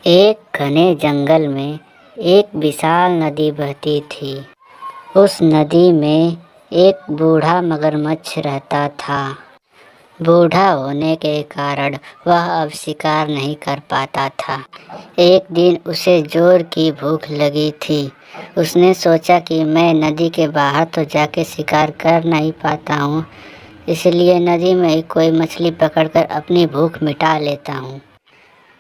एक घने जंगल में एक विशाल नदी बहती थी। उस नदी में एक बूढ़ा मगरमच्छ रहता था। बूढ़ा होने के कारण वह अब शिकार नहीं कर पाता था। एक दिन उसे जोर की भूख लगी थी। उसने सोचा कि मैं नदी के बाहर तो जाके शिकार कर नहीं पाता हूँ, इसलिए नदी में ही कोई मछली पकड़कर अपनी भूख मिटा लेता हूँ।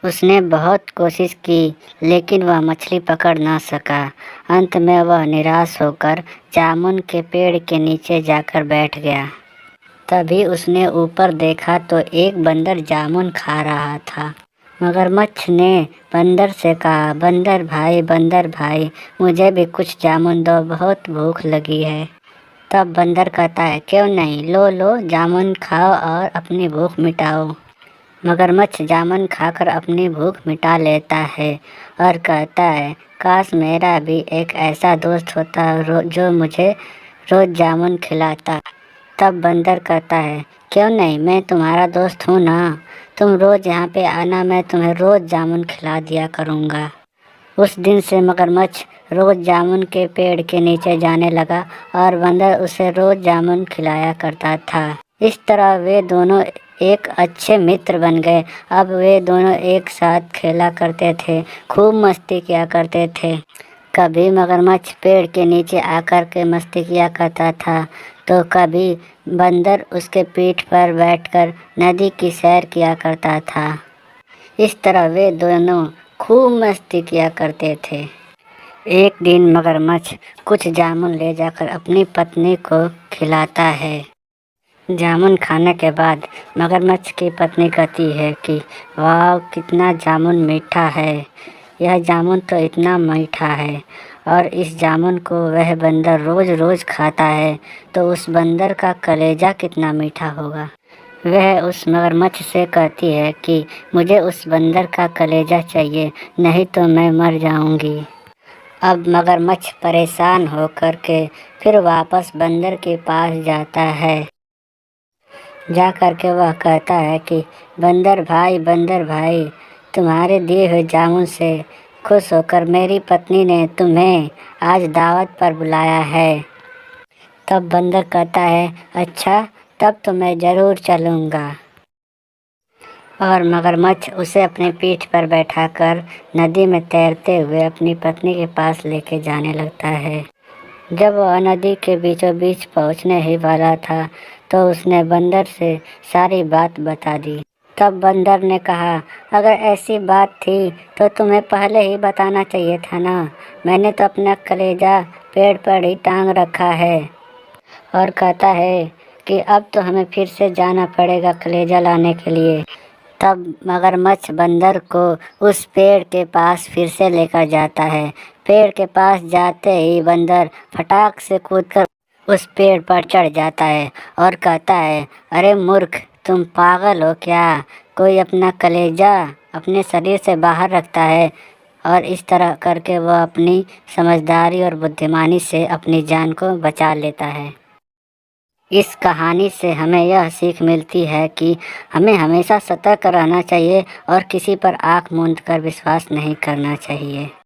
उसने बहुत कोशिश की, लेकिन वह मछली पकड़ ना सका। अंत में वह निराश होकर जामुन के पेड़ के नीचे जाकर बैठ गया। तभी उसने ऊपर देखा तो एक बंदर जामुन खा रहा था। मगरमच्छ ने बंदर से कहा, बंदर भाई, मुझे भी कुछ जामुन दो, बहुत भूख लगी है। तब बंदर कहता है, क्यों नहीं, लो जामुन खाओ और अपनी भूख मिटाओ। मगरमच्छ जामुन खाकर अपनी भूख मिटा लेता है और कहता है, काश मेरा भी एक ऐसा दोस्त होता जो मुझे रोज़ जामुन खिलाता। तब बंदर कहता है, क्यों नहीं, मैं तुम्हारा दोस्त हूँ ना, तुम रोज़ यहाँ पे आना, मैं तुम्हें रोज़ जामुन खिला दिया करूँगा। उस दिन से मगरमच्छ रोज़ जामुन के पेड़ के नीचे जाने लगा और बंदर उसे रोज़ जामुन खिलाया करता था। इस तरह वे दोनों एक अच्छे मित्र बन गए। अब वे दोनों एक साथ खेला करते थे, खूब मस्ती किया करते थे। कभी मगरमच्छ पेड़ के नीचे आकर के मस्ती किया करता था, तो कभी बंदर उसके पीठ पर बैठकर नदी की सैर किया करता था। इस तरह वे दोनों खूब मस्ती किया करते थे। एक दिन मगरमच्छ कुछ जामुन ले जाकर अपनी पत्नी को खिलाता है। जामुन खाने के बाद मगरमच्छ की पत्नी कहती है कि वाह, कितना जामुन मीठा है, यह जामुन तो इतना मीठा है। और इस जामुन को वह बंदर रोज़ खाता है, तो उस बंदर का कलेजा कितना मीठा होगा। वह उस मगरमच्छ से कहती है कि मुझे उस बंदर का कलेजा चाहिए, नहीं तो मैं मर जाऊंगी। अब मगरमच्छ परेशान होकर के फिर वापस बंदर के पास जाता है। जा कर के वह कहता है कि बंदर भाई, तुम्हारे दिए हुए जामुन से खुश होकर मेरी पत्नी ने तुम्हें आज दावत पर बुलाया है। तब बंदर कहता है, अच्छा, तब तो मैं ज़रूर चलूँगा। और मगरमच्छ उसे अपनी पीठ पर बैठाकर नदी में तैरते हुए अपनी पत्नी के पास लेके जाने लगता है। जब वह नदी के बीचों बीच पहुंचने ही वाला था, तो उसने बंदर से सारी बात बता दी। तब बंदर ने कहा, अगर ऐसी बात थी तो तुम्हें पहले ही बताना चाहिए था ना, मैंने तो अपना कलेजा पेड़ पर ही टांग रखा है। और कहता है कि अब तो हमें फिर से जाना पड़ेगा कलेजा लाने के लिए। तब मगरमच्छ बंदर को उस पेड़ के पास फिर से लेकर जाता है। पेड़ के पास जाते ही बंदर फटाक से कूदकर उस पेड़ पर चढ़ जाता है और कहता है, अरे मूर्ख, तुम पागल हो क्या? कोई अपना कलेजा अपने शरीर से बाहर रखता है? और इस तरह करके वह अपनी समझदारी और बुद्धिमानी से अपनी जान को बचा लेता है। इस कहानी से हमें यह सीख मिलती है कि हमें हमेशा सतर्क रहना चाहिए और किसी पर आँख मूंद कर विश्वास नहीं करना चाहिए।